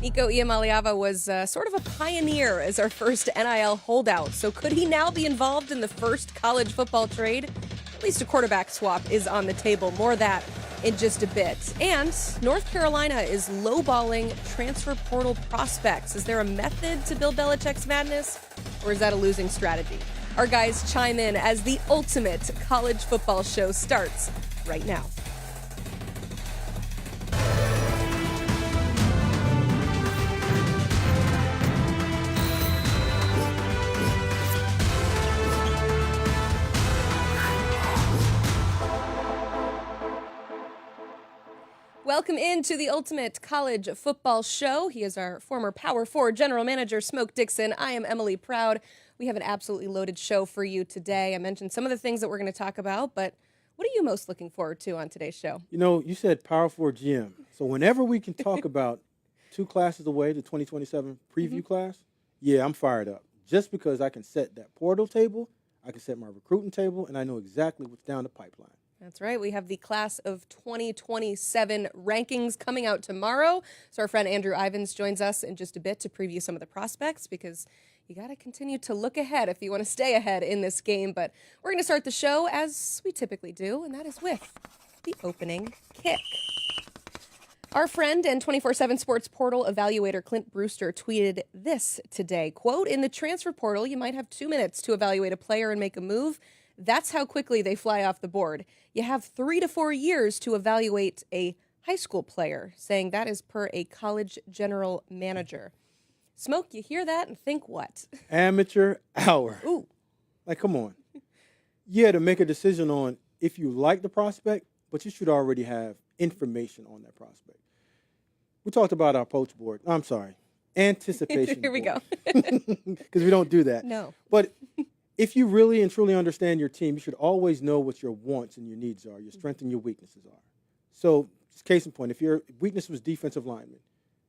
Nico Iamaleava was sort of a pioneer as our first NIL holdout. So could he now be involved in the first college football trade? At least a quarterback swap is on the table. More of that in just a bit. And North Carolina is lowballing transfer portal prospects. Is there a method to Bill Belichick's madness, or is that a losing strategy? Our guys chime in as the ultimate college football show starts right now. Welcome into the Ultimate College Football Show. He is our former Power 4 General Manager, Smoke Dixon. I am Emily Proud. We have an absolutely loaded show for you today. I mentioned some of the things that we're going to talk about, but what are you most looking forward to on today's show? You know, you said Power 4 GM. So whenever we can talk about two classes away, the 2027 preview class, yeah, I'm fired up. Just because I can set that portal table, I can set my recruiting table, and I know exactly what's down the pipeline. That's right. We have the class of 2027 rankings coming out tomorrow. So our friend Andrew Ivins joins us in just a bit to preview some of the prospects, because you got to continue to look ahead if you want to stay ahead in this game. But we're going to start the show as we typically do, and that is with the opening kick. Our friend and 24/7 Sports Portal evaluator Clint Brewster tweeted this today, quote, "In the transfer portal, you might have 2 minutes to evaluate a player and make a move. That's how quickly they fly off the board. You have 3 to 4 years to evaluate a high school player," saying that is per a college general manager. Smoke, you hear that and think what? Amateur hour. Ooh. Like, come on. Yeah, to make a decision on if you like the prospect, but you should already have information on that prospect. We talked about our poach board. I'm sorry. Anticipation Here we go. Because we don't do that. No. But if you really and truly understand your team, you should always know what your wants and your needs are, your strengths and your weaknesses are. So, case in point, if your weakness was defensive lineman,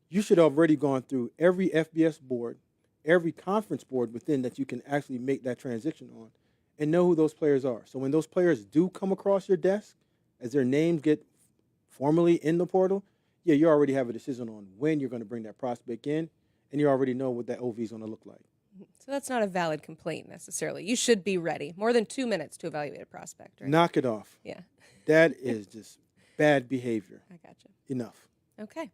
you should have already gone through every FBS board, every conference board within that you can actually make that transition on, and know who those players are. So when those players do come across your desk, as their names get formally in the portal, yeah, you already have a decision on when you're going to bring that prospect in, and you already know what that OV is going to look like. So that's not a valid complaint necessarily. You should be ready. More than 2 minutes to evaluate a prospect, right? Knock it off. Yeah. That is just bad behavior. I gotcha. Enough. Okay.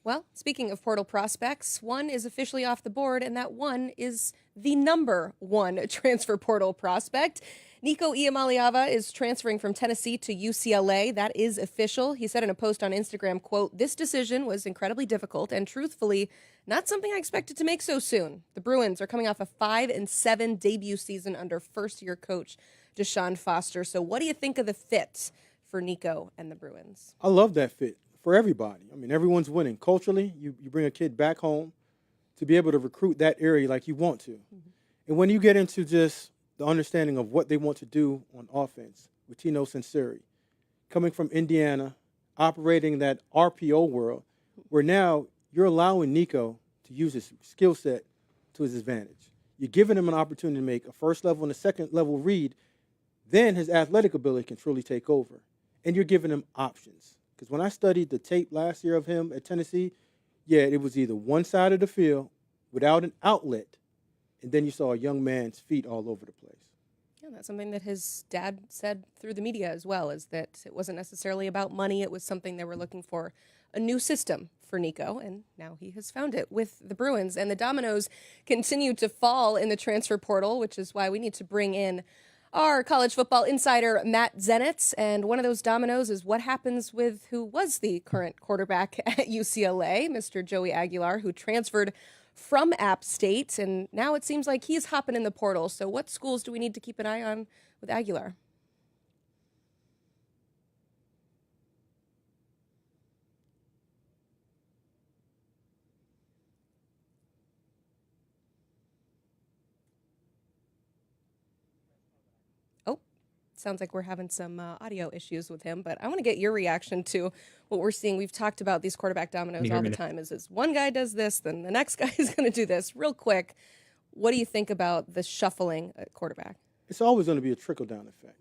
Well, speaking of portal prospects, one is officially off the board, and that one is the number one transfer portal prospect. Nico Iamaleava is transferring from Tennessee to UCLA. That is official. He said in a post on Instagram, quote, "This decision was incredibly difficult and truthfully not something I expected to make so soon. The Bruins are coming off a 5-7 debut season under first-year coach Deshaun Foster. So what do you think of the fit for Nico and the Bruins?" I love that fit for everybody. I mean, everyone's winning. Culturally, you bring a kid back home to be able to recruit that area like you want to. And when you get into just the understanding of what they want to do on offense with Tino Sinceri, coming from Indiana, operating that RPO world, where now you're allowing Nico to use his skill set to his advantage. You're giving him an opportunity to make a first level and a second level read. Then his athletic ability can truly take over. And you're giving him options. Because when I studied the tape last year of him at Tennessee, yeah, it was either one side of the field without an outlet, and then you saw a young man's feet all over the place. Yeah, that's something that his dad said through the media as well, is that it wasn't necessarily about money. It was something they were looking for, a new system for Nico, and now he has found it with the Bruins. And the dominoes continue to fall in the transfer portal, which is why we need to bring in our college football insider, Matt Zenitz. And one of those dominoes is what happens with who was the current quarterback at UCLA, Mr. Joey Aguilar, who transferred from App State. And now it seems like he's hopping in the portal. So what schools do we need to keep an eye on with Aguilar? Sounds like we're having some audio issues with him, but I want to get your reaction to what we're seeing. We've talked about these quarterback dominoes all the time. Is one guy does this, then the next guy is going to do this. Real quick, what do you think about the shuffling at quarterback? It's always going to be a trickle-down effect.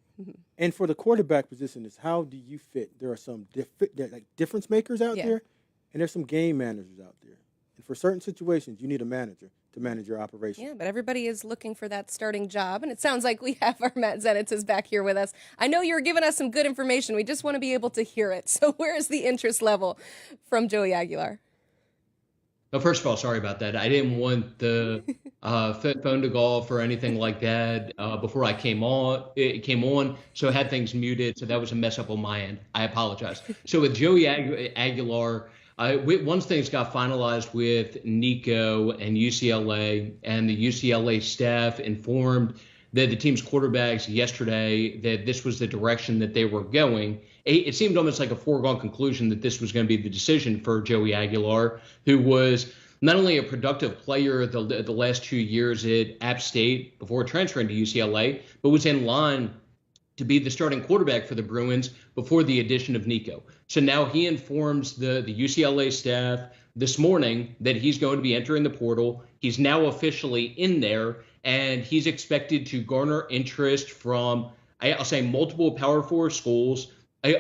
And for the quarterback position, is how do you fit? There are some difference makers out there, and there's some game managers out there. for certain situations, you need a manager to manage your operation. Yeah, but everybody is looking for that starting job, and it sounds like we have our Matt Zenitz is back here with us. I know you're giving us some good information. We just want to be able to hear it. So where is the interest level from Joey Aguilar? Well, first of all, sorry about that. I didn't want the phone to go off or anything like that before I came on, so I had things muted. So that was a mess up on my end. I apologize. So with Joey Aguilar, once things got finalized with Nico and UCLA, and the UCLA staff informed the team's quarterbacks yesterday that this was the direction that they were going, it seemed almost like a foregone conclusion that this was going to be the decision for Joey Aguilar, who was not only a productive player the last 2 years at App State before transferring to UCLA, but was in line to be the starting quarterback for the Bruins before the addition of Nico. So now he informs the UCLA staff this morning that he's going to be entering the portal. He's now officially in there, and he's expected to garner interest from, I'll say, multiple Power 4 schools,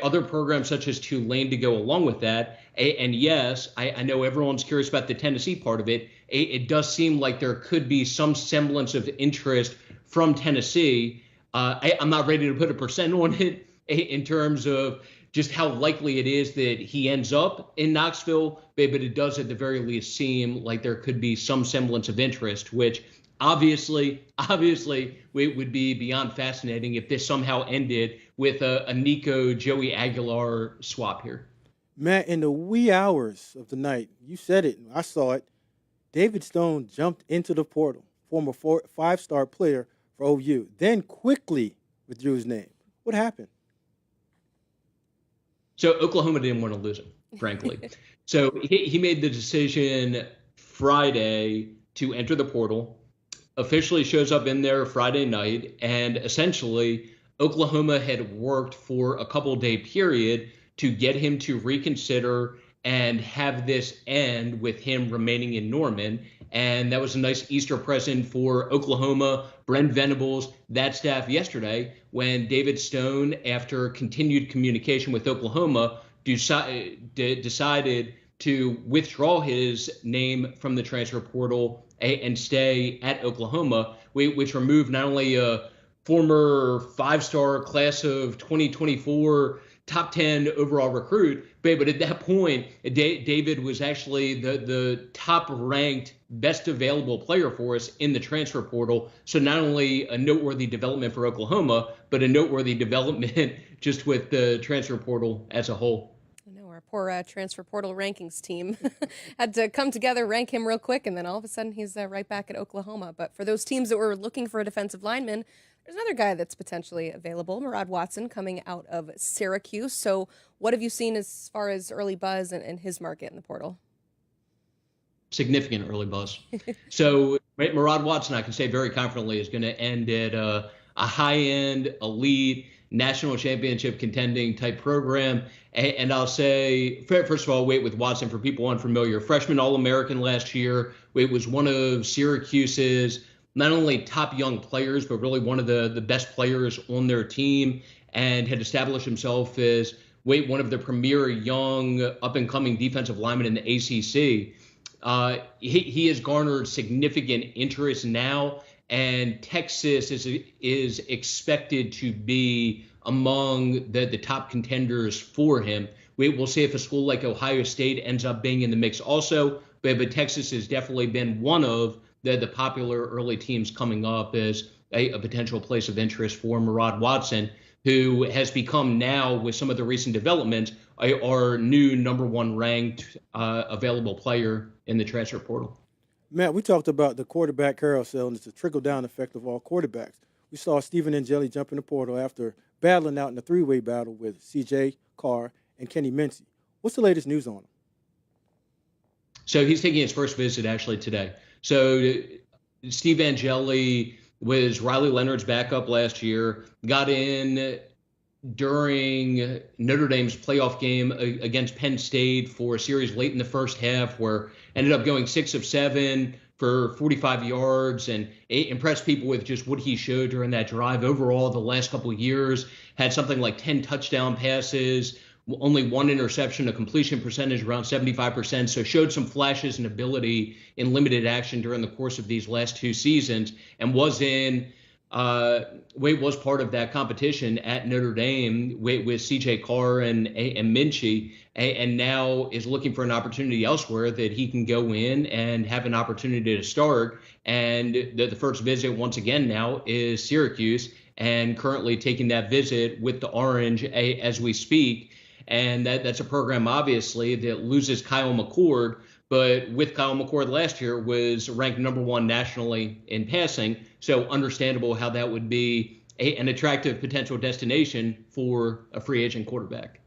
other programs such as Tulane to go along with that. And yes, I know everyone's curious about the Tennessee part of it. It does seem like there could be some semblance of interest from Tennessee. I'm not ready to put a percent on it in terms of just how likely it is that he ends up in Knoxville, but it does at the very least seem like there could be some semblance of interest, which obviously would be beyond fascinating if this somehow ended with a Nico Joey Aguilar swap here. Matt, in the wee hours of the night, you said it, I saw it, David Stone jumped into the portal, former 5-star player for OU, then quickly withdrew his name. What happened? So Oklahoma didn't want to lose him, frankly. So he made the decision Friday to enter the portal, officially shows up in there Friday night, and essentially Oklahoma had worked for a couple-day period to get him to reconsider and have this end with him remaining in Norman. And that was a nice Easter present for Oklahoma, Brent Venables, that staff yesterday, when David Stone, after continued communication with Oklahoma, decided to withdraw his name from the transfer portal and stay at Oklahoma, which removed not only a former 5-star class of 2024 top 10 overall recruit, but at that point, David was actually the top-ranked, best available player for us in the transfer portal. So not only a noteworthy development for Oklahoma, but a noteworthy development just with the transfer portal as a whole. I know our poor transfer portal rankings team had to come together, rank him real quick, and then all of a sudden he's right back at Oklahoma. But for those teams that were looking for a defensive lineman, there's another guy that's potentially available, Murad Watson, coming out of Syracuse. So what have you seen as far as early buzz and his market in the portal? Significant early buzz. So Murad Watson, I can say very confidently, is going to end at a high-end, elite, national championship contending type program. And I'll say, first of all, with Watson, for people unfamiliar, freshman All-American last year. It was one of Syracuse's not only top young players, but really one of the best players on their team, and had established himself as one of the premier young up-and-coming defensive linemen in the ACC. He has garnered significant interest now, and Texas is expected to be among the top contenders for him. We'll see if a school like Ohio State ends up being in the mix also, but Texas has definitely been one of the popular early teams coming up as a potential place of interest for Murad Watson, who has become now, with some of the recent developments, our new number 1 ranked available player in the transfer portal. Matt, we talked about the quarterback carousel, and it's a trickle-down effect of all quarterbacks. We saw Stephen Angeli jump in the portal after battling out in a 3-way battle with C.J. Carr and Kenny Mincy. What's the latest news on him? So he's taking his first visit actually today. So Steve Angeli was Riley Leonard's backup last year, got in during Notre Dame's playoff game against Penn State for a series late in the first half, where ended up going 6 of 7 for 45 yards, and impressed people with just what he showed during that drive. Overall, the last couple of years, had something like 10 touchdown passes, only one interception, a completion percentage around 75%. So showed some flashes and ability in limited action during the course of these last 2 seasons, and was part of that competition at Notre Dame with C.J. Carr and Minchie, and now is looking for an opportunity elsewhere that he can go in and have an opportunity to start. And the first visit, once again, now is Syracuse, and currently taking that visit with the Orange as we speak. And that's a program, obviously, that loses Kyle McCord, but with Kyle McCord last year was ranked #1 nationally in passing. So understandable how that would be an attractive potential destination for a free agent quarterback.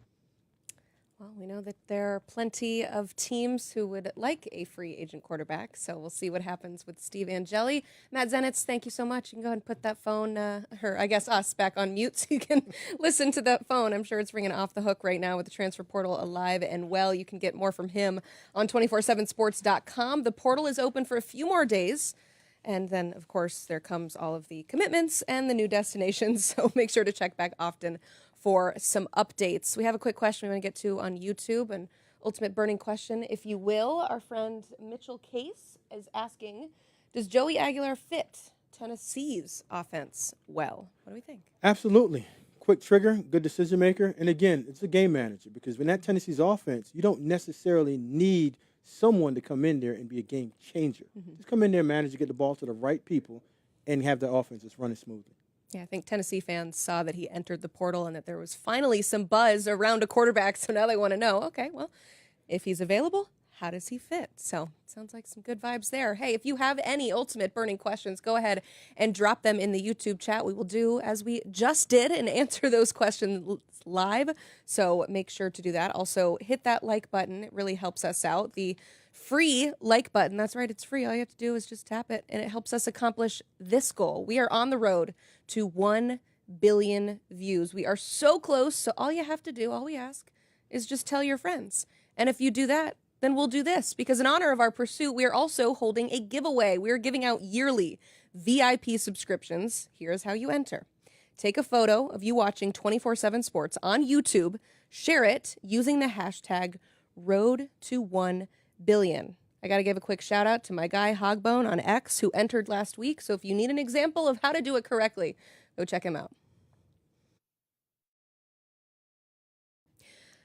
Well, we know that there are plenty of teams who would like a free agent quarterback, so we'll see what happens with Steve Angeli. Matt Zenitz, thank you so much. You can go ahead and put that phone, or I guess us, back on mute so you can listen to the phone. I'm sure it's ringing off the hook right now with the transfer portal alive and well. You can get more from him on 247sports.com. The portal is open for a few more days. And then, of course, there comes all of the commitments and the new destinations, so make sure to check back often for some updates. We have a quick question we want to get to on YouTube, an ultimate burning question, if you will. Our friend Mitchell Case is asking, does Joey Aguilar fit Tennessee's offense well? What do we think? Absolutely. Quick trigger, good decision maker. And again, it's a game manager, because when that Tennessee's offense, you don't necessarily need someone to come in there and be a game changer. Just come in there, manage to get the ball to the right people, and have the offense just running smoothly. Yeah, I think Tennessee fans saw that he entered the portal and that there was finally some buzz around a quarterback, so now they want to know, okay, well, if he's available, how does he fit? So sounds like some good vibes there. Hey, if you have any ultimate burning questions, go ahead and drop them in the YouTube chat. We will do as we just did and answer those questions live, so make sure to do that. Also, hit that like button. It really helps us out. The free like button, that's right, it's free. All you have to do is just tap it, and it helps us accomplish this goal. We are on the road to 1 billion views. We are so close, so all you have to do, all we ask, is just tell your friends. And if you do that, then we'll do this, because in honor of our pursuit, we are also holding a giveaway. We are giving out yearly VIP subscriptions. Here's how you enter. Take a photo of you watching 24/7 Sports on YouTube, share it using the hashtag Road to 1 billion. I got to give a quick shout out to my guy Hogbone on X, who entered last week. So if you need an example of how to do it correctly, go check him out.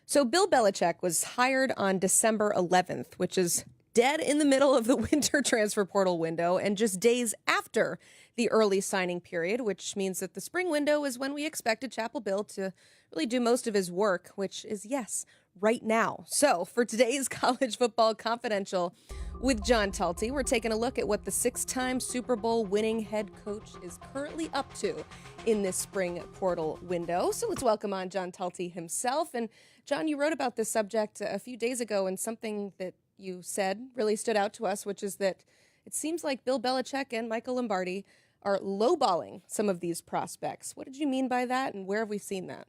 So Bill Belichick was hired on December 11th, which is dead in the middle of the winter transfer portal window and just days after the early signing period, which means that the spring window is when we expected Chapel Bill to really do most of his work, which is, yes, right now. So for today's College Football Confidential with John Talty, we're taking a look at what the 6-time Super Bowl winning head coach is currently up to in this spring portal window. So let's welcome on John Talty himself. And John, you wrote about this subject a few days ago, and something that you said really stood out to us, which is that it seems like Bill Belichick and Michael Lombardi are lowballing some of these prospects. What did you mean by that, and where have we seen that?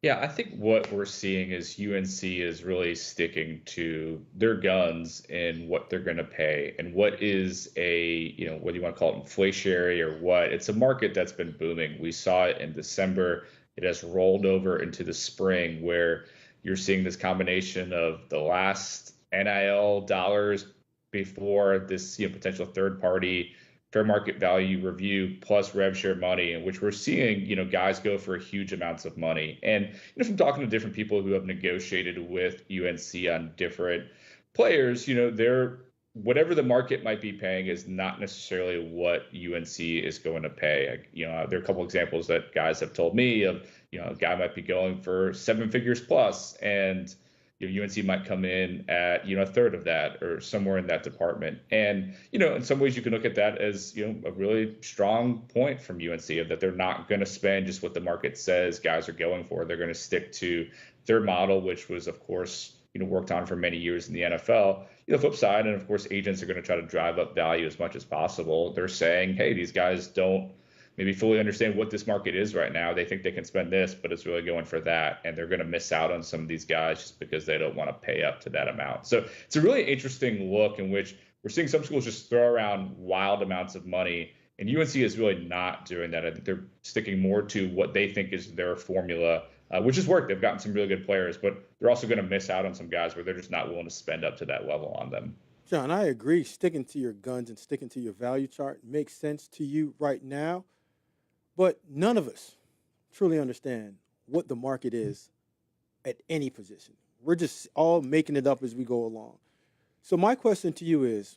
Yeah, I think what we're seeing is UNC is really sticking to their guns in what they're going to pay and what is a, what do you want to call it, inflationary or what. It's a market that's been booming. We saw it in December. It has rolled over into the spring, where you're seeing this combination of the last NIL dollars before this potential third party fair market value review plus rev share money, in which we're seeing, guys go for huge amounts of money. And from talking to different people who have negotiated with UNC on different players, they're whatever the market might be paying is not necessarily what UNC is going to pay. There are a couple examples that guys have told me of, a guy might be going for 7 figures plus, and UNC might come in at, a third of that or somewhere in that department. And, in some ways you can look at that as, a really strong point from UNC of that they're not going to spend just what the market says guys are going for. They're going to stick to their model, which was, of course, worked on for many years in the NFL. The flip side, and of course, agents are going to try to drive up value as much as possible. They're saying, hey, these guys don't maybe fully understand what this market is right now. They think they can spend this, but it's really going for that. And they're going to miss out on some of these guys just because they don't want to pay up to that amount. So it's a really interesting look in which we're seeing some schools just throw around wild amounts of money And UNC is really not doing that. I think they're sticking more to what they think is their formula, which has worked. They've gotten some really good players, but they're also going to miss out on some guys where they're just not willing to spend up to that level on them. John, I agree. Sticking to your guns and sticking to your value chart makes sense to you right now, but none of us truly understand what the market is at any position. We're just all making it up as we go along. So my question to you is,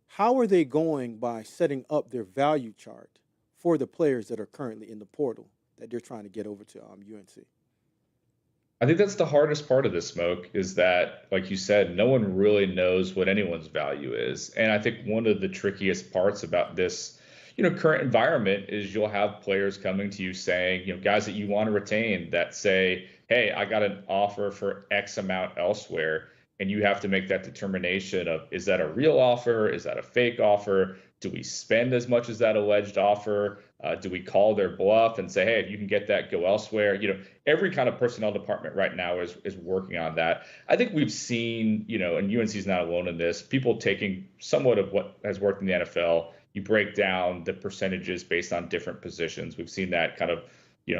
how are they going by setting up their value chart for the players that are currently in the portal that they're trying to get over to UNC? I think that's the hardest part of this, Smoke, is that, like you said, no one really knows what anyone's value is. And I think one of the trickiest parts about this, current environment is you'll have players coming to you saying, guys that you want to retain that say, hey, I got an offer for X amount elsewhere. And you have to make that determination of, is that a real offer? Is that a fake offer? Do we spend as much as that alleged offer? Do we call their bluff and say, hey, if you can get that, go elsewhere? Every kind of personnel department right now is working on that. I think we've seen, and UNC is not alone in this, people taking somewhat of what has worked in the NFL. You break down the percentages based on different positions. We've seen that kind of,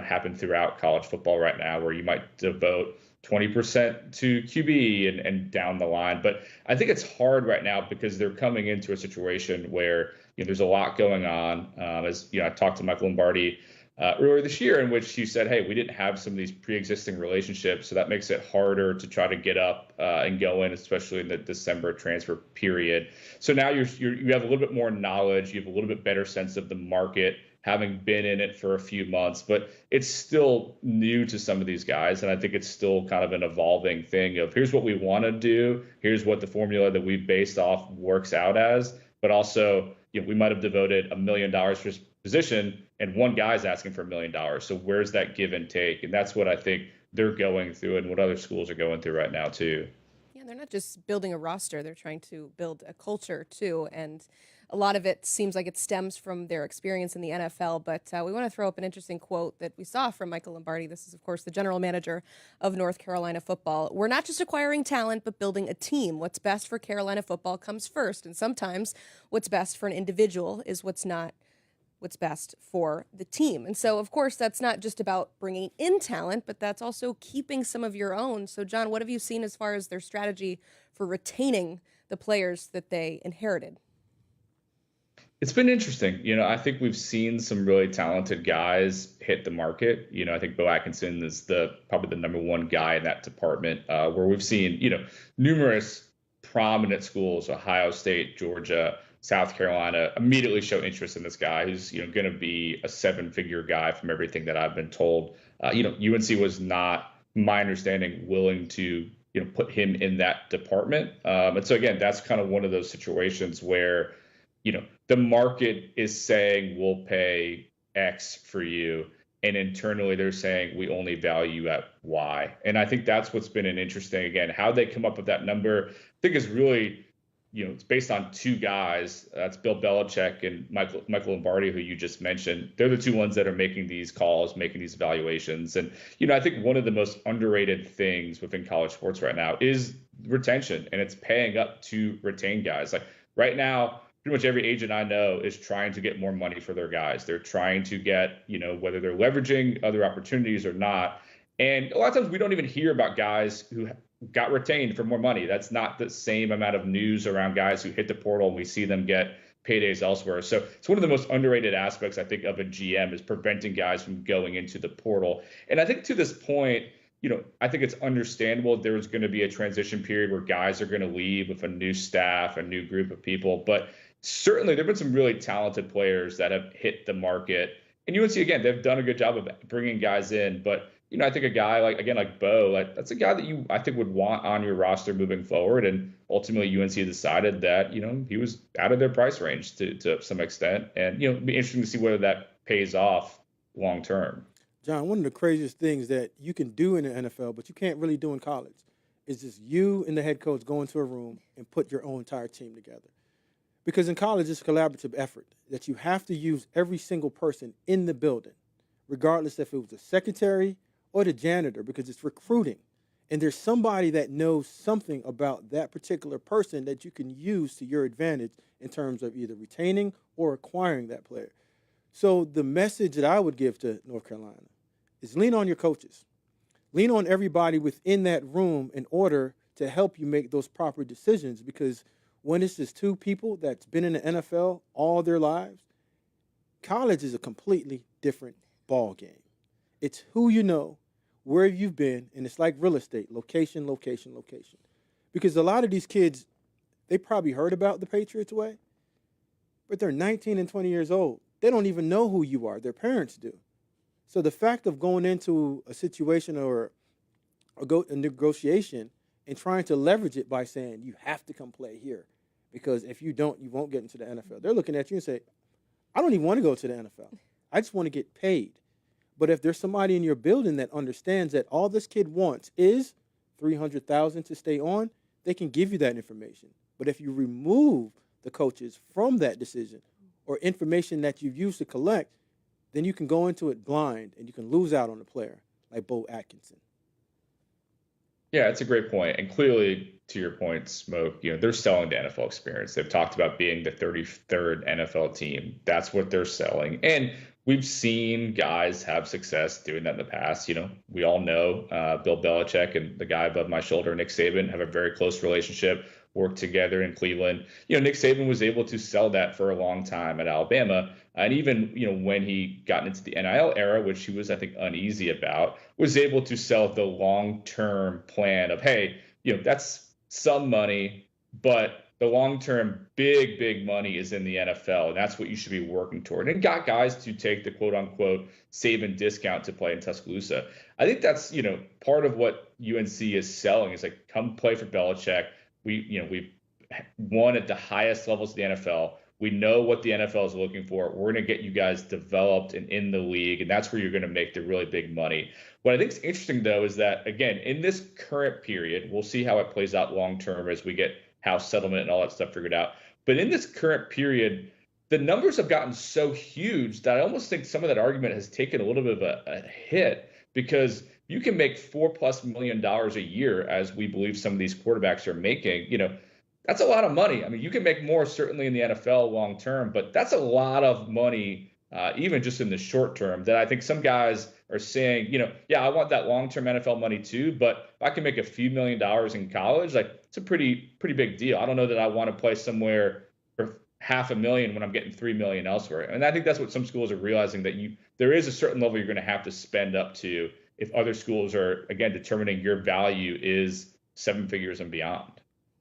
happen throughout college football right now, where you might devote 20% to QB and down the line. But I think it's hard right now because they're coming into a situation where there's a lot going on. As I talked to Michael Lombardi earlier this year, in which he said, hey, we didn't have some of these pre-existing relationships, so that makes it harder to try to get up and go in, especially in the December transfer period. So now you have a little bit more knowledge, you have a little bit better sense of the market, having been in it for a few months, but it's still new to some of these guys. And I think it's still kind of an evolving thing of, here's what we want to do, here's what the formula that we've based off works out as, but also, we might have devoted $1 million for this position and one guy's asking for $1 million. So where's that give and take? And that's what I think they're going through and what other schools are going through right now too. Yeah, they're not just building a roster, they're trying to build a culture too. And a lot of it seems like it stems from their experience in the NFL, but we want to throw up an interesting quote that we saw from Michael Lombardi. This is, of course, the general manager of North Carolina football. We're not just acquiring talent, but building a team. What's best for Carolina football comes first, and sometimes what's best for an individual is what's best for the team. And so, of course, that's not just about bringing in talent, but that's also keeping some of your own. So, John, what have you seen as far as their strategy for retaining the players that they inherited? It's been interesting. I think we've seen some really talented guys hit the market. I think Bo Atkinson is probably the number one guy in that department, where we've seen, numerous prominent schools, Ohio State, Georgia, South Carolina, immediately show interest in this guy who's, going to be a 7-figure guy from everything that I've been told. UNC was not, my understanding, willing to, put him in that department. And so, again, that's kind of one of those situations where, the market is saying we'll pay X for you, and internally they're saying we only value at Y. And I think that's what's been an interesting, again, how they come up with that number, I think is really, it's based on two guys. That's Bill Belichick and Michael Lombardi, who you just mentioned. They're the two ones that are making these calls, making these evaluations. And, I think one of the most underrated things within college sports right now is retention, and it's paying up to retain guys. Like right now, pretty much every agent I know is trying to get more money for their guys. They're trying to get, whether they're leveraging other opportunities or not. And a lot of times we don't even hear about guys who got retained for more money. That's not the same amount of news around guys who hit the portal and we see them get paydays elsewhere. So it's one of the most underrated aspects, I think, of a GM is preventing guys from going into the portal. And I think to this point, I think it's understandable there was going to be a transition period where guys are going to leave with a new staff, a new group of people. But certainly there have been some really talented players that have hit the market. And UNC, again, they've done a good job of bringing guys in. But, I think a guy like Bo, that's a guy that I think would want on your roster moving forward. And ultimately UNC decided that, he was out of their price range to some extent. And, it'd be interesting to see whether that pays off long term. John, one of the craziest things that you can do in the NFL, but you can't really do in college, is just you and the head coach go into a room and put your own entire team together. Because in college, it's a collaborative effort that you have to use every single person in the building, regardless if it was the secretary or the janitor, because it's recruiting. And there's somebody that knows something about that particular person that you can use to your advantage in terms of either retaining or acquiring that player. So the message that I would give to North Carolina is lean on your coaches. Lean on everybody within that room in order to help you make those proper decisions, because when it's just two people that's been in the NFL all their lives, college is a completely different ball game. It's who you know, where you've been, and it's like real estate, location, location, location. Because a lot of these kids, they probably heard about the Patriots way, but they're 19 and 20 years old. They don't even know who you are. Their parents do. So the fact of going into a situation or a negotiation and trying to leverage it by saying you have to come play here, because if you don't, you won't get into the NFL. They're looking at you and say, I don't even want to go to the NFL. I just want to get paid. But if there's somebody in your building that understands that all this kid wants is $300,000 to stay on, they can give you that information. But if you remove the coaches from that decision or information that you've used to collect, then you can go into it blind and you can lose out on a player like Bo Atkinson. Yeah, it's a great point. And clearly, to your point, Smoke, they're selling the NFL experience. They've talked about being the 33rd NFL team. That's what they're selling. And we've seen guys have success doing that in the past. We all know Bill Belichick and the guy above my shoulder, Nick Saban, have a very close relationship, work together in Cleveland. Nick Saban was able to sell that for a long time at Alabama. And even, when he got into the NIL era, which he was, I think, uneasy about, was able to sell the long-term plan of, hey, that's some money, but the long-term big money is in the NFL, and that's what you should be working toward. And got guys to take the quote-unquote Saban discount to play in Tuscaloosa. I think that's, part of what UNC is selling is like, come play for Belichick. We've won at the highest levels of the NFL. We know what the NFL is looking for. We're going to get you guys developed and in the league, and that's where you're going to make the really big money. What I think is interesting, though, is that, again, in this current period, we'll see how it plays out long term as we get house settlement and all that stuff figured out. But in this current period, the numbers have gotten so huge that I almost think some of that argument has taken a little bit of a hit, because you can make $4+ million a year, as we believe some of these quarterbacks are making. That's a lot of money. I mean, you can make more certainly in the NFL long term, but that's a lot of money, even just in the short term, that I think some guys are saying, I want that long-term NFL money too, but if I can make a few $1 million in college, like, it's a pretty big deal. I don't know that I want to play somewhere for $500,000 when I'm getting $3 million elsewhere. And I think that's what some schools are realizing, that there is a certain level you're going to have to spend up to if other schools are, again, determining your value is 7 figures and beyond.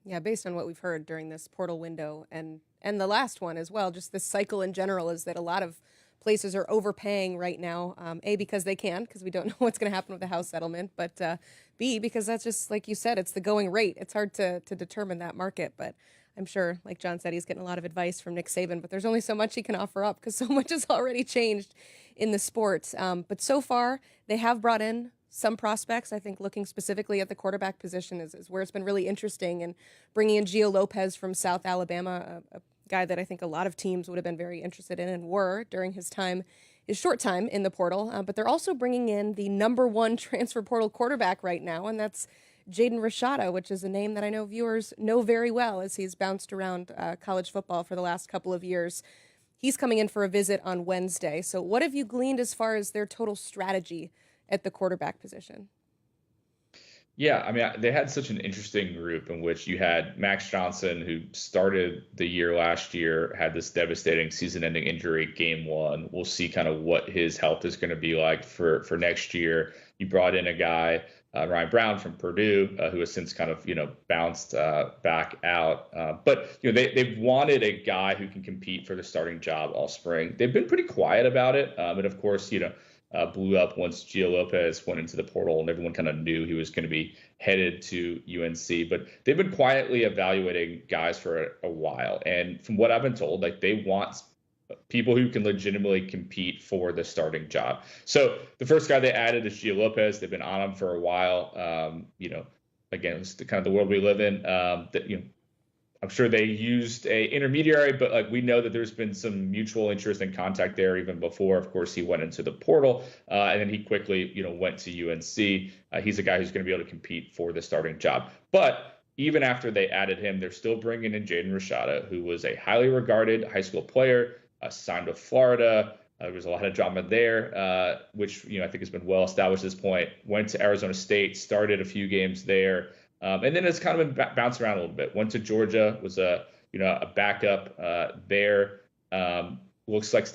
Yeah, based on what we've heard during this portal window and the last one as well, just this cycle in general, is that a lot of places are overpaying right now, A, because they can, because we don't know what's going to happen with the house settlement, but B, because that's just, like you said, it's the going rate. It's hard to determine that market, but I'm sure, like John said, he's getting a lot of advice from Nick Saban, but there's only so much he can offer up because so much has already changed in the sport. But so far, they have brought in some prospects. I think looking specifically at the quarterback position is where it's been really interesting, and bringing in Gio Lopez from South Alabama, a guy that I think a lot of teams would have been very interested in and were during his short time in the portal. But they're also bringing in the #1 transfer portal quarterback right now, and that's Jaden Rashada, which is a name that I know viewers know very well as he's bounced around college football for the last couple of years. He's coming in for a visit on Wednesday. So what have you gleaned as far as their total strategy at the quarterback position? Yeah, I mean, they had such an interesting group in which you had Max Johnson, who started the year last year, had this devastating season-ending injury game 1. We'll see kind of what his health is going to be like for next year. You brought in a guy, Ryan Brown from Purdue, who has since kind of, bounced back out. But, they've wanted a guy who can compete for the starting job all spring. They've been pretty quiet about it. And of course, blew up once Gio Lopez went into the portal and everyone kind of knew he was going to be headed to UNC. But they've been quietly evaluating guys for a while. And from what I've been told, like, they want people who can legitimately compete for the starting job. So the first guy they added is Gio Lopez. They've been on him for a while. Again, it's kind of the world we live in. I'm sure they used a intermediary, but like, we know that there's been some mutual interest and contact there even before, of course, he went into the portal, and then he quickly, went to UNC. He's a guy who's going to be able to compete for the starting job. But even after they added him, they're still bringing in Jaden Rashada, who was a highly regarded high school player, signed with Florida, There was a lot of drama there, which I think has been well established at this point. Went to Arizona State, started a few games there, and then it's kind of been bounced around a little bit. Went to Georgia, was a backup there. Looks like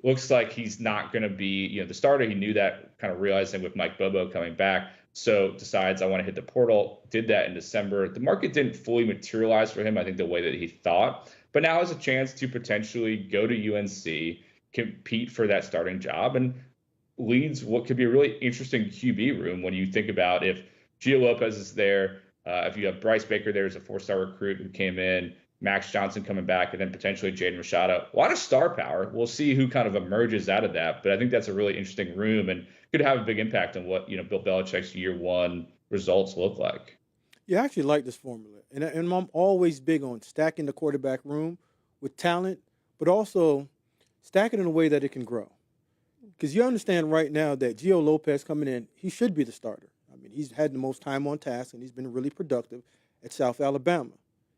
looks like he's not going to be the starter. He knew that, kind of realizing with Mike Bobo coming back. So decides I want to hit the portal. Did that in December. The market didn't fully materialize for him, I think, the way that he thought. But now has a chance to potentially go to UNC, compete for that starting job, and leads what could be a really interesting QB room when you think about if Gio Lopez is there, if you have Bryce Baker there as a 4-star recruit who came in, Max Johnson coming back, and then potentially Jaden Rashada. A lot of star power. We'll see who kind of emerges out of that. But I think that's a really interesting room and could have a big impact on what Bill Belichick's year one results look like. Yeah, I actually like this formula. And I'm always big on stacking the quarterback room with talent, but also stack it in a way that it can grow. Because you understand right now that Gio Lopez coming in, he should be the starter. I mean, he's had the most time on task, and he's been really productive at South Alabama.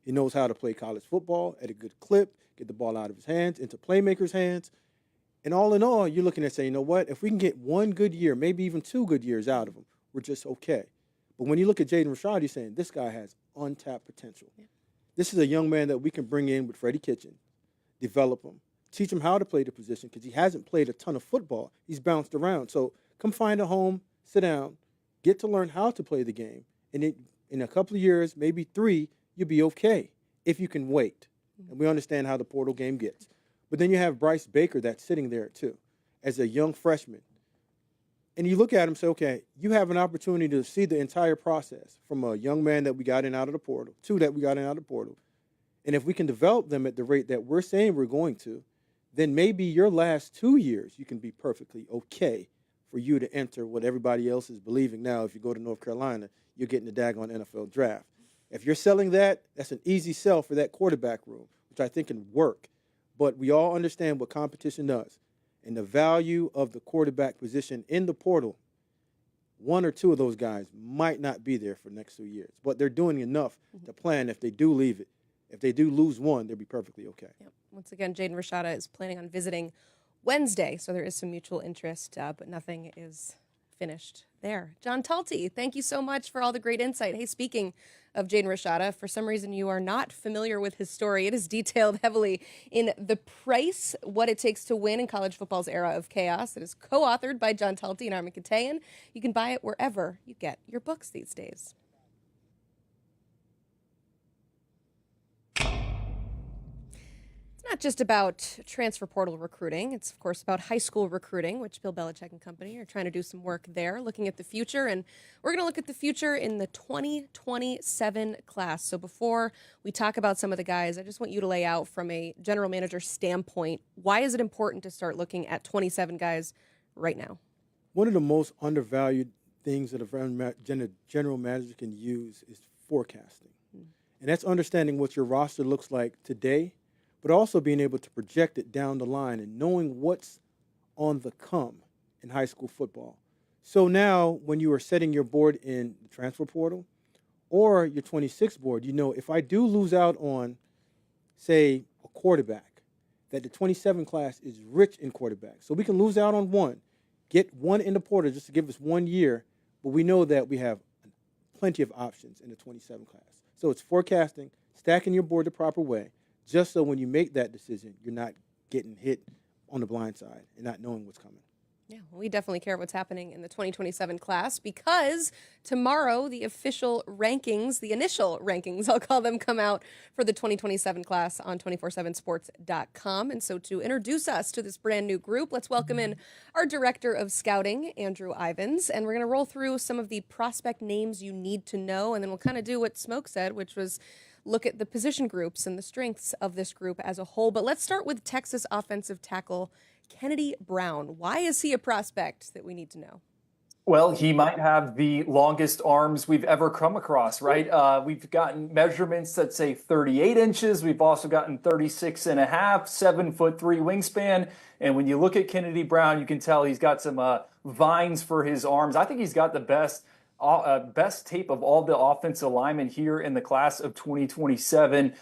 He knows how to play college football at a good clip, get the ball out of his hands, into playmakers' hands. And all in all, you're looking at saying, if we can get one good year, maybe even 2 good years out of him, we're just okay. But when you look at Jaden Rashada, you're saying this guy has untapped potential. Yeah. This is a young man that we can bring in with Freddie Kitchen, develop him, teach him how to play the position because he hasn't played a ton of football. He's bounced around. So come find a home, sit down, get to learn how to play the game. And in a couple of years, maybe 3, you'll be okay if you can wait. And we understand how the portal game gets. But then you have Bryce Baker that's sitting there too as a young freshman. And you look at him and say, okay, you have an opportunity to see the entire process from a young man that we got in out of the portal, 2 that we got in out of the portal. And if we can develop them at the rate that we're saying we're going to, then maybe your last 2 years you can be perfectly okay for you to enter what everybody else is believing now. If you go to North Carolina, you're getting the daggone NFL draft. If you're selling that, that's an easy sell for that quarterback room, which I think can work. But we all understand what competition does. And the value of the quarterback position in the portal, 1 or 2 of those guys might not be there for the next 2 years. But they're doing enough to plan if they do leave it. If they do lose one, they'll be perfectly okay. Yep. Once again, Jaden Rashada is planning on visiting Wednesday, so there is some mutual interest, but nothing is finished there. John Talty, thank you so much for all the great insight. Hey, speaking of Jaden Rashada, for some reason you are not familiar with his story. It is detailed heavily in The Price, What It Takes to Win in College Football's Era of Chaos. It is co-authored by John Talty and Armin Katayan. You can buy it wherever you get your books these days. Not just about transfer portal recruiting. It's, of course, about high school recruiting, which Bill Belichick and company are trying to do some work there, looking at the future. And we're going to look at the future in the 2027 class. So before we talk about some of the guys, I just want you to lay out from a general manager standpoint, why is it important to start looking at 27 guys right now? One of the most undervalued things that a general manager can use is forecasting. And that's understanding what your roster looks like today, but also being able to project it down the line and knowing what's on the come in high school football. So now when you are setting your board in the transfer portal or your 26 board, if I do lose out on, say, a quarterback, that the 27 class is rich in quarterbacks. So we can lose out on one, get one in the portal just to give us 1 year, but we know that we have plenty of options in the 27 class. So it's forecasting, stacking your board the proper way, just so when you make that decision, you're not getting hit on the blind side and not knowing what's coming. Yeah, well, we definitely care what's happening in the 2027 class because tomorrow the official rankings, the initial rankings, I'll call them, come out for the 2027 class on 247sports.com. And so to introduce us to this brand new group, let's welcome in our Director of Scouting, Andrew Ivins. And we're going to roll through some of the prospect names you need to know, and then we'll kind of do what Smoke said, which was look at the position groups and the strengths of this group as a whole. But let's start with Texas offensive tackle Kennedy Brown. Why is he a prospect that we need to know? Well, he might have the longest arms we've ever come across, right? We've gotten measurements that say 38 inches. We've also gotten 36 and a half, 7'3" wingspan. And when you look at Kennedy Brown, you can tell he's got some vines for his arms. I think he's got the best best tape of all the offensive linemen here in the class of 2027.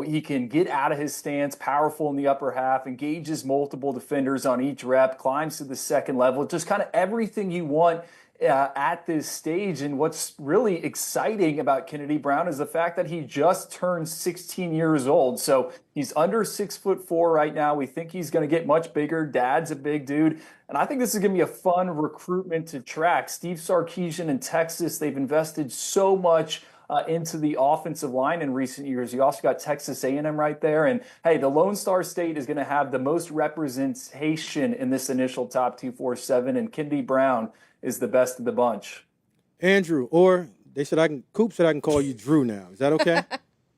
He can get out of his stance, powerful in the upper half, engages multiple defenders on each rep, climbs to the second level, just kind of everything you want at this stage. And what's really exciting about Kennedy Brown is the fact that he just turned 16 years old. So he's under 6'4" right now. We think he's going to get much bigger. Dad's a big dude. And I think this is going to be a fun recruitment to track. Steve Sarkisian in Texas, they've invested so much into the offensive line in recent years. You also got Texas A&M right there. And hey, the Lone Star State is going to have the most representation in this initial top 247. And Kennedy Brown is the best of the bunch. Andrew, or Coop said I can call you Drew now. Is that okay?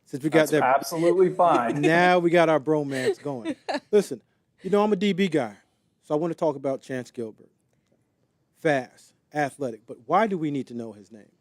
Since we got That's that. Absolutely fine. Now we got our bromance going. Listen, I'm a DB guy, so I want to talk about Chance Gilbert. Fast, athletic, but why do we need to know his name?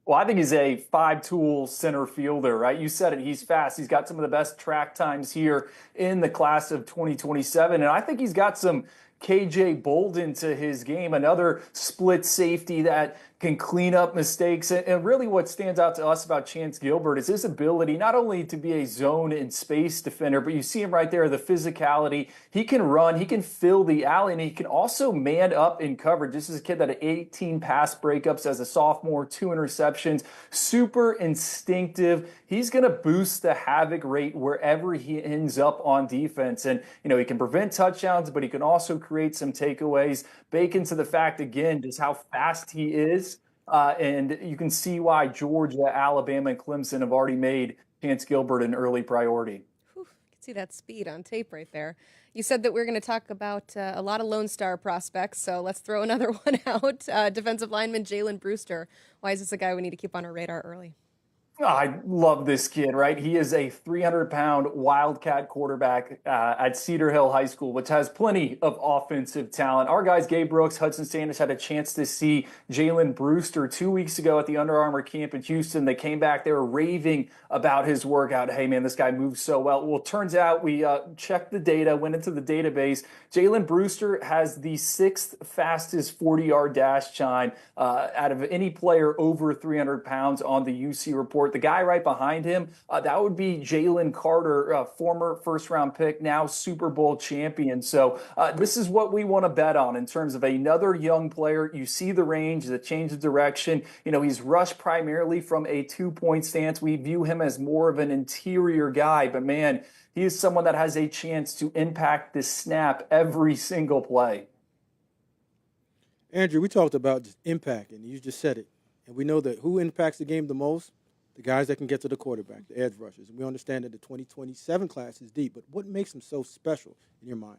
Well, I think he's a five-tool center fielder, right? You said it. He's fast. He's got some of the best track times here in the class of 2027. And I think he's got some KJ Bolden to his game, another split safety that can clean up mistakes. And really what stands out to us about Chance Gilbert is his ability not only to be a zone and space defender, but you see him right there, the physicality. He can run, he can fill the alley, and he can also man up in coverage. This is a kid that had 18 pass breakups as a sophomore, 2 interceptions, super instinctive. He's going to boost the havoc rate wherever he ends up on defense. And, he can prevent touchdowns, but he can also create some takeaways. Bake into the fact, again, just how fast he is. And you can see why Georgia, Alabama, and Clemson have already made Chance Gilbert an early priority. Whew, you can see that speed on tape right there. You said that we're going to talk about a lot of Lone Star prospects, so let's throw another one out. Defensive lineman Jalen Brewster. Why is this a guy we need to keep on our radar early? I love this kid, right? He is a 300-pound Wildcat quarterback at Cedar Hill High School, which has plenty of offensive talent. Our guys, Gabe Brooks, Hudson Sanders, had a chance to see Jalen Brewster 2 weeks ago at the Under Armour camp in Houston. They came back. They were raving about his workout. Hey, man, this guy moves so well. Well, it turns out we checked the data, went into the database. Jalen Brewster has the 6th fastest 40-yard dash time out of any player over 300 pounds on the UC report. The guy right behind him, that would be Jalen Carter, former first-round pick, now Super Bowl champion. So this is what we want to bet on in terms of another young player. You see the range, the change of direction. He's rushed primarily from a 2-point stance. We view him as more of an interior guy, but man, he is someone that has a chance to impact the snap every single play. Andrew, we talked about just impact, and you just said it. And we know that who impacts the game the most? The guys that can get to the quarterback, the edge rushers. And we understand that the 2027 class is deep, but what makes them so special in your mind?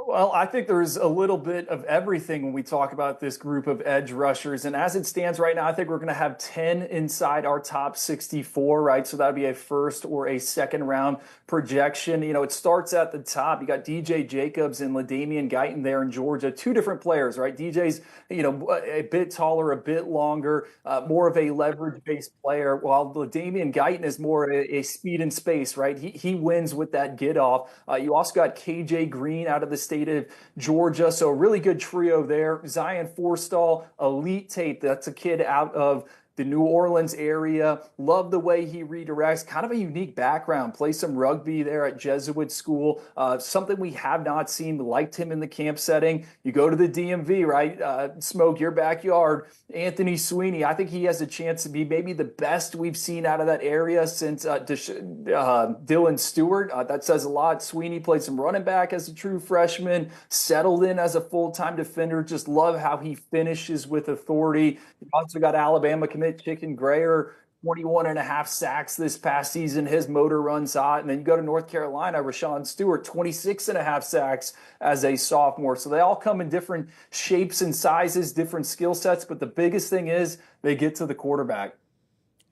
Well, I think there's a little bit of everything when we talk about this group of edge rushers. And as it stands right now, I think we're going to have 10 inside our top 64, right? So that would be a first or a second round projection. It starts at the top. You got DJ Jacobs and LaDainian Guyton there in Georgia. 2 different players, right? DJ's, a bit taller, a bit longer, more of a leverage-based player, while LaDainian Guyton is more a speed and space, right? He wins with that get-off. You also got KJ Green out of the state of Georgia, so a really good trio there. Zion Forstall, elite tape. That's a kid out of the New Orleans area. Love the way he redirects. Kind of a unique background. Play some rugby there at Jesuit school. Something we have not seen. Liked him in the camp setting. You go to the DMV, right? Smoke your backyard. Anthony Sweeney. I think he has a chance to be maybe the best we've seen out of that area since Dylan Stewart. That says a lot. Sweeney played some running back as a true freshman. Settled in as a full-time defender. Just love how he finishes with authority. You also got Alabama commit Chicken Grayer, 21.5 sacks this past season. His motor runs hot. And then you go to North Carolina, Rashawn Stewart, 26.5 sacks as a sophomore. So they all come in different shapes and sizes, different skill sets. But the biggest thing is they get to the quarterback.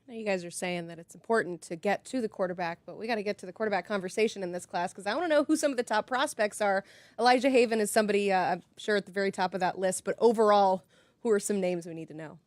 Now you guys are saying that it's important to get to the quarterback, but we got to get to the quarterback conversation in this class because I want to know who some of the top prospects are. Elijah Haven is somebody I'm sure at the very top of that list, but overall, who are some names we need to know?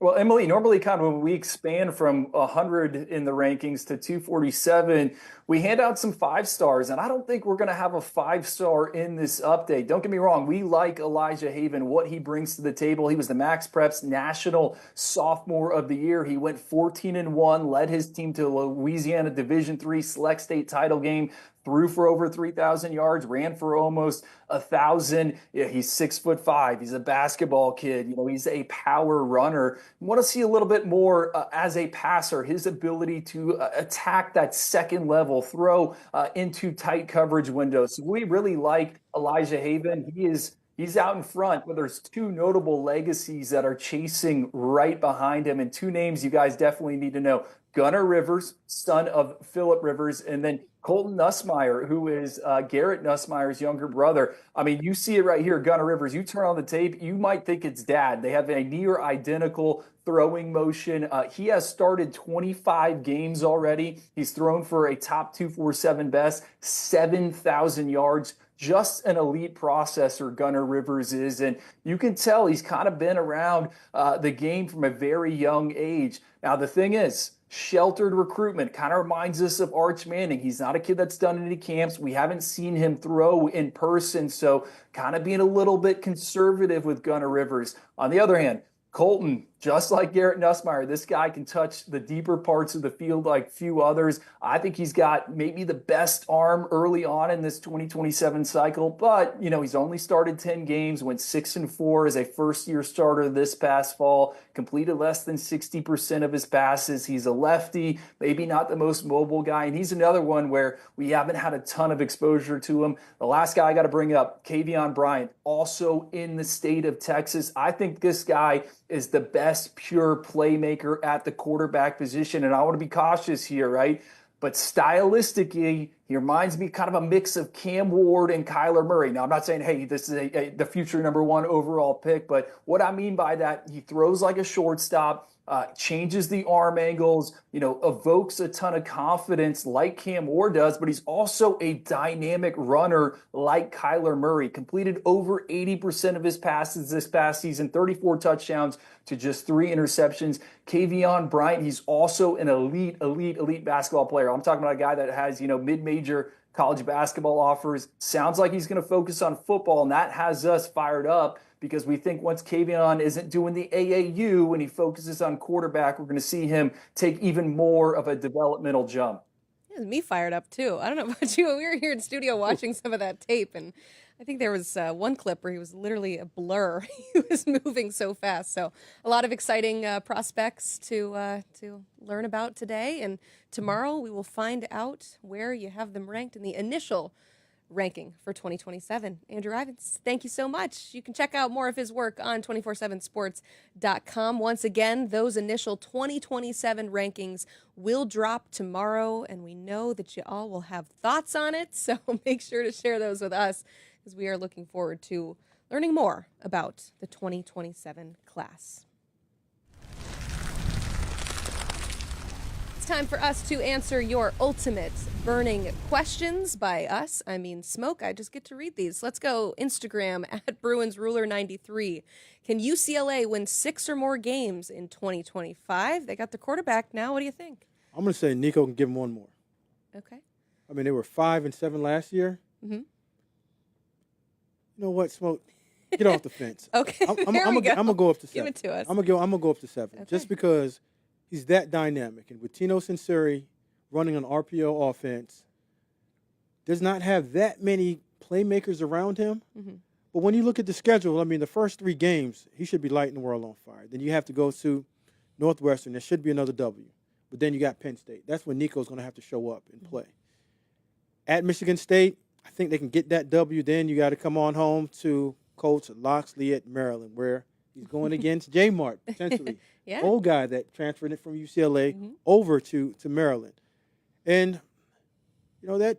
Well, Emily, normally kind of when we expand from 100 in the rankings to 247, we hand out some 5 stars, and I don't think we're going to have a 5-star in this update. Don't get me wrong. We like Elijah Haven, what he brings to the table. He was the Max Preps National Sophomore of the Year. He went 14-1, led his team to Louisiana Division III Select State title game, threw for over 3,000 yards, ran for almost 1,000. Yeah, he's 6'5". He's a basketball kid. He's a power runner. Want to see a little bit more as a passer, his ability to attack that second level, throw into tight coverage windows. So we really like Elijah Haven. He's out in front, but there's 2 notable legacies that are chasing right behind him, and 2 names you guys definitely need to know. Gunnar Rivers, son of Philip Rivers, and then Colton Nussmeier, who is Garrett Nussmeier's younger brother. I mean, you see it right here, Gunnar Rivers. You turn on the tape, you might think it's dad. They have a near identical throwing motion. He has started 25 games already. He's thrown for a top 247 best, 7,000 yards. Just an elite processor, Gunnar Rivers is. And you can tell he's kind of been around the game from a very young age. Now, the thing is, sheltered recruitment kind of reminds us of Arch Manning. He's not a kid that's done any camps. We haven't seen him throw in person, so kind of being a little bit conservative with Gunnar Rivers. On the other hand, Colton, just like Garrett Nussmeier, this guy can touch the deeper parts of the field like few others. I think he's got maybe the best arm early on in this 2027 cycle, but, he's only started 10 games, went 6-4 as a first-year starter this past fall, completed less than 60% of his passes. He's a lefty, maybe not the most mobile guy, and he's another one where we haven't had a ton of exposure to him. The last guy I got to bring up, Kavion Bryant, also in the state of Texas. I think this guy is the best pure playmaker at the quarterback position. And I want to be cautious here, right? But stylistically, he reminds me kind of a mix of Cam Ward and Kyler Murray. Now, I'm not saying, hey, this is the future #1 overall pick, but what I mean by that, he throws like a shortstop, changes the arm angles, evokes a ton of confidence like Cam Ward does, but he's also a dynamic runner like Kyler Murray. Completed over 80% of his passes this past season, 34 touchdowns to just 3 interceptions. Kavion Bryant, he's also an elite basketball player. I'm talking about a guy that has, mid-major college basketball offers. Sounds like he's going to focus on football, and that has us fired up because we think once Kavion isn't doing the AAU and he focuses on quarterback, we're going to see him take even more of a developmental jump. It has me fired up, too. I don't know about you. We were here in studio watching some of that tape, and I think there was one clip where he was literally a blur. He was moving so fast. So a lot of exciting prospects to learn about today. And tomorrow we will find out where you have them ranked in the initial ranking for 2027. Andrew Ivins, thank you so much. You can check out more of his work on 247sports.com. Once again, those initial 2027 rankings will drop tomorrow, and we know that you all will have thoughts on it, so make sure to share those with us because we are looking forward to learning more about the 2027 class. Time for us to answer your ultimate burning questions. By us, I mean Smoke. I just get to read these. Let's go Instagram at BruinsRuler93. Can UCLA win 6 or more games in 2025? They got the quarterback now. What do you think? I'm going to say Nico can give them one more. Okay. I mean, they were 5-7 last year. Mm-hmm. You know what, Smoke? Get off the fence. Okay. I'm going to go up to 7. Give it to us. I'm going to go up to 7. Okay. Just because he's that dynamic. And with Tino Sinceri running an RPO offense, does not have that many playmakers around him. Mm-hmm. But when you look at the schedule, I mean, the first 3 games, he should be lighting the world on fire. Then you have to go to Northwestern. There should be another W. But then you got Penn State. That's when Nico's going to have to show up and play. At Michigan State, I think they can get that W. Then you got to come on home to Coach Loxley at Maryland, where he's going against J Mart, potentially. Yeah. Old guy that transferred it from UCLA over to Maryland. And, that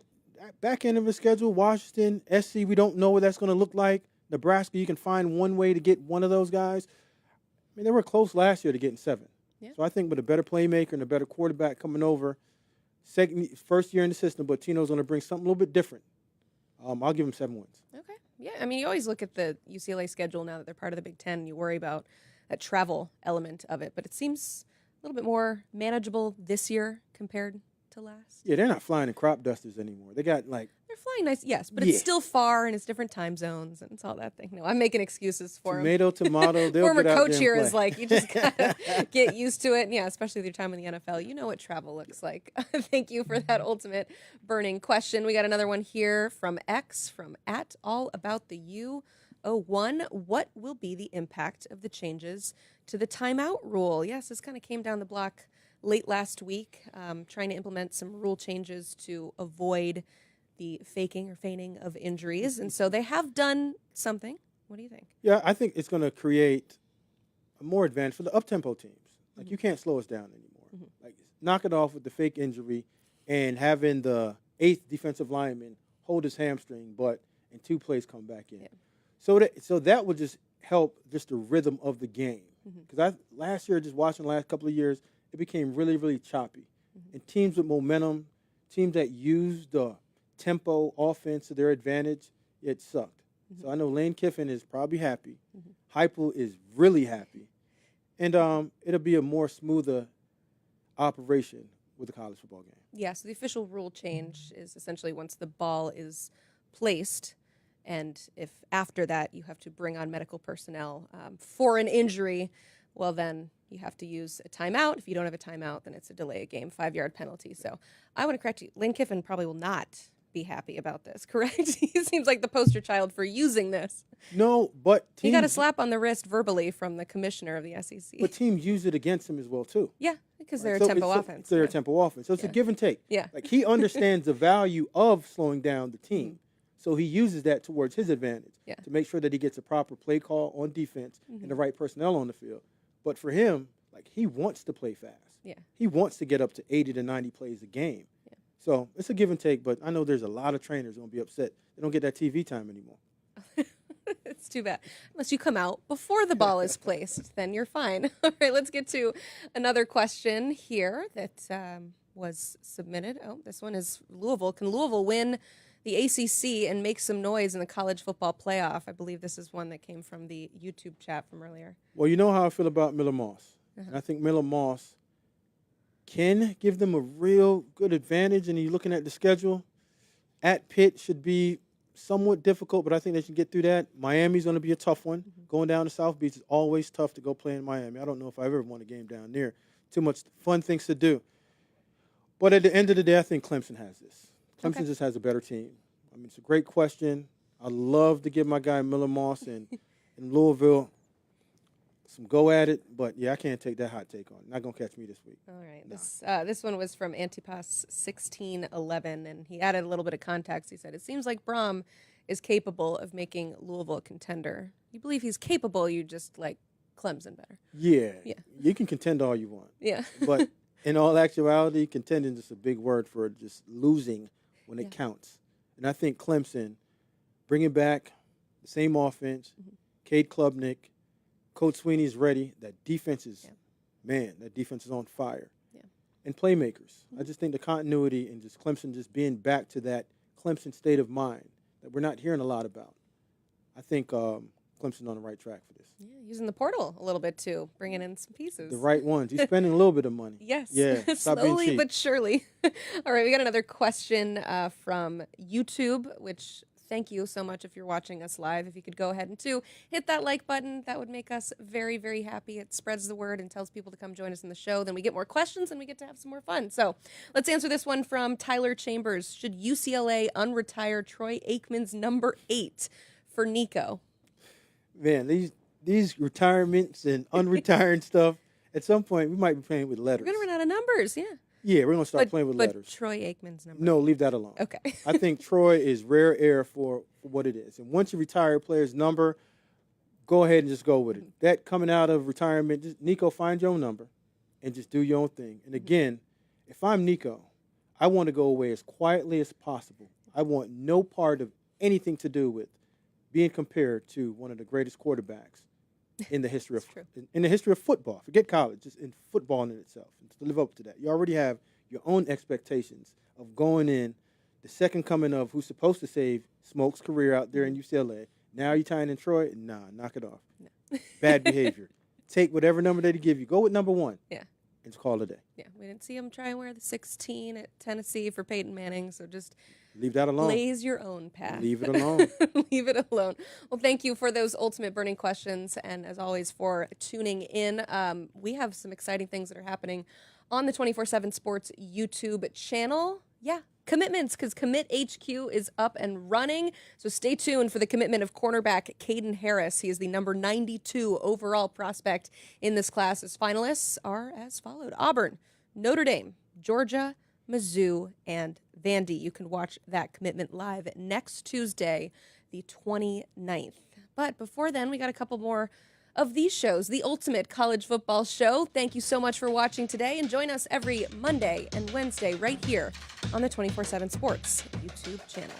back end of the schedule, Washington, SC, we don't know what that's going to look like. Nebraska, you can find one way to get one of those guys. I mean, they were close last year to getting 7. Yeah. So I think with a better playmaker and a better quarterback coming over, first year in the system, but Tino's going to bring something a little bit different. I'll give him 7 wins. Okay. Yeah, I mean, you always look at the UCLA schedule now that they're part of the Big Ten, and you worry about travel element of it. But it seems a little bit more manageable this year compared to last. Yeah, they're not flying in crop dusters anymore. They got like They're flying nice, yes, but Yeah. it's still far and it's different time zones and it's all that thing. No, I'm making excuses for him. tomato. They'll Former get out coach there here and is play. like, you just gotta get used to it. And yeah, especially with your time in the NFL, you know what travel looks like. Thank you for that ultimate burning question. We got another one here from X, from @allabouttheU01. What will be the impact of the changes to the timeout rule? Yes, this kind of came down the block late last week, trying to implement some rule changes to avoid the faking or feigning of injuries. And so they have done something. What do you think? Yeah, I think it's going to create a more advantage for the up-tempo teams. Like, you can't slow us down anymore. Like, knock it off with the fake injury and having the 8th defensive lineman hold his hamstring, but in 2 plays come back in. Yeah. So that would just help just the rhythm of the game. Because last year, just watching the last couple of years, it became really, really choppy. And teams with momentum, teams that use the tempo offense to their advantage, it sucked. So I know Lane Kiffin is probably happy. Heupel is really happy. And it'll be a more smoother operation with the college football game. Yeah, so the official rule change is essentially once the ball is placed, and if after that you have to bring on medical personnel for an injury, well, then you have to use a timeout. If you don't have a timeout, then it's a delay of game, 5-yard penalty. So I want to correct you. Lane Kiffin probably will not be happy about this, correct? He seems like the poster child for using this. No, but teams, He got a slap on the wrist verbally from the commissioner of the SEC. But teams use it against him as well, too. Yeah, because they're Right? a So tempo it's- offense. They're Yeah. a tempo offense. So it's a give and take. Yeah. Like, he understands the value of slowing down the team. So he uses that towards his advantage to make sure that he gets a proper play call on defense and the right personnel on the field. But for him, like, he wants to play fast. Yeah. He wants to get up to 80 to 90 plays a game. Yeah. So it's a give and take, but I know there's a lot of trainers going to be upset. They don't get that TV time anymore. It's too bad. Unless you come out before the ball is placed, then you're fine. All right, let's get to another question here that was submitted. Oh, this one is Louisville. Can Louisville win the ACC and make some noise in the college football playoff? I believe this is one that came from the YouTube chat from earlier. Well, you know how I feel about Miller Moss. And I think Miller Moss can give them a real good advantage. And you're looking at the schedule. At Pitt should be somewhat difficult, but I think they should get through that. Miami's going to be a tough one. Going down to South Beach is always tough to go play in Miami. I don't know if I've ever won a game down there. Too much fun things to do. But at the end of the day, I think Clemson has this. Clemson just has a better team. I mean, it's a great question. I love to give my guy Miller Moss in Louisville some go at it, but yeah, I can't take that hot take on. Not gonna catch me this week. All right. This one was from Antipas 1611, and he added a little bit of context. He said, "It seems like Brom is capable of making Louisville a contender. You believe he's capable? You just like Clemson better." Yeah, Yeah. You can contend all you want, Yeah. but in all actuality, contending is just a big word for just losing when it counts. And I think Clemson, bringing back the same offense, Cade Klubnik, Coach Sweeney's ready. That defense is, man, that defense is on fire. Yeah. And playmakers. I just think the continuity and just Clemson just being back to that Clemson state of mind that we're not hearing a lot about. I think Clemson's on the right track for this. Yeah, using the portal a little bit too, bringing in some pieces. The right ones. He's spending a little bit of money. Yes. Yeah. Stop being Slowly cheap. but surely. All right, we got another question from YouTube, which thank you so much if you're watching us live. If you could go ahead and hit that like button, that would make us very, very happy. It spreads the word and tells people to come join us in the show. Then we get more questions and we get to have some more fun. So let's answer this one from Tyler Chambers. Should UCLA unretire Troy Aikman's number 8 for Nico? Man, these retirements and unretiring stuff, at some point we might be playing with letters. We're going to run out of numbers, yeah. Yeah, we're going to start playing with but letters. Troy Aikman's number. No, leave that alone. Okay. I think Troy is rare air for what it is. And once you retire a player's number, go ahead and just go with it. That coming out of retirement, just Nico, find your own number and just do your own thing. And again, if I'm Nico, I want to go away as quietly as possible. I want no part of anything to do with being compared to one of the greatest quarterbacks in the history of in the history of football. Forget college, just in football in itself. And to live up to that, you already have your own expectations of going in the second coming of who's supposed to save Smoke's career out there in UCLA. Now you're tying in Troy? Nah, knock it off. No. Bad behavior. take whatever number they give you. Go with number 1. Yeah. And call it a day. Yeah, we didn't see him try and wear the 16 at Tennessee for Peyton Manning, so just leave that alone. Blaze your own path. Leave it alone. Leave it alone. Well, thank you for those ultimate burning questions, and as always for tuning in. We have some exciting things that are happening on the 24/7 Sports YouTube channel. Yeah, commitments, because Commit HQ is up and running. So stay tuned for the commitment of cornerback Caden Harris. He is the number 92 overall prospect in this class. His finalists are as followed: Auburn, Notre Dame, Georgia, Mizzou, and Vandy. You can watch that commitment live next Tuesday, the 29th. But before then, we got a couple more of these shows, the ultimate college football show. Thank you so much for watching today, and join us every Monday and Wednesday right here on the 24/7 Sports YouTube channel.